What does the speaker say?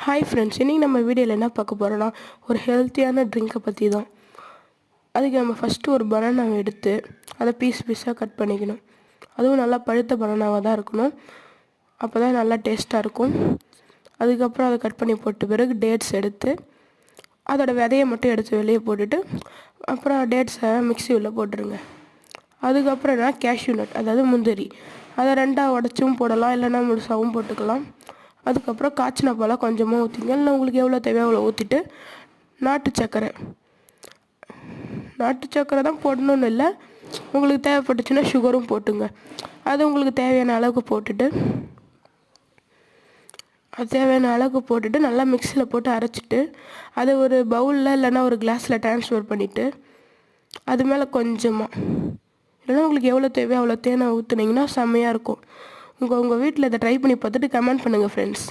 Hi friends, இன்றைக்கி நம்ம வீடியோவில் என்ன பார்க்க போகிறோன்னா ஒரு ஹெல்த்தியான ட்ரிங்கை பற்றி தான். அதுக்கு நம்ம ஃபஸ்ட்டு ஒரு பனானாவை எடுத்து அதை பீஸாக கட் பண்ணிக்கணும். அதுவும் நல்லா பழுத்த பனானாவாக தான் இருக்கணும், அப்போ தான் நல்லா டேஸ்ட்டாக இருக்கும். அதுக்கப்புறம் அதை கட் பண்ணி போட்ட பிறகு டேட்ஸ் எடுத்து அதோட விதையை மட்டும் எடுத்து வெளியே போட்டுட்டு அப்புறம் டேட்ஸை மிக்ஸி உள்ள போட்டுருங்க. அதுக்கப்புறம் என்ன, கேஷ்யூ நட், அதாவது முந்திரி, அதை ரெண்டாக உடச்சும் போடலாம், இல்லைன்னா முழுசாகவும் போட்டுக்கலாம். அதுக்கப்புறம் காய்ச்சின பாலை கொஞ்சமாக ஊற்றிங்க, இல்லை உங்களுக்கு எவ்வளோ தேவையோ அவ்வளோ ஊற்றிட்டு நாட்டு சர்க்கரை தான் போடணுன்னு இல்லை, உங்களுக்கு தேவைப்பட்டுச்சுன்னா சுகரும் போட்டுங்க. அது உங்களுக்கு தேவையான அளவுக்கு போட்டுட்டு நல்லா மிக்ஸியில் போட்டு அரைச்சிட்டு அதை ஒரு பவுலில் இல்லைன்னா ஒரு கிளாஸில் ட்ரான்ஸ்ஃபர் பண்ணிவிட்டு அது மேலே கொஞ்சமாக, இல்லைன்னா உங்களுக்கு எவ்வளோ தேவையோ அவ்வளோ தேனை ஊற்றுனீங்கன்னா செம்மையாக இருக்கும். உங்கள் வீட்டில் இதை ட்ரை பண்ணி பார்த்துட்டு கமெண்ட் பண்ணுங்கள் ஃப்ரெண்ட்ஸ்.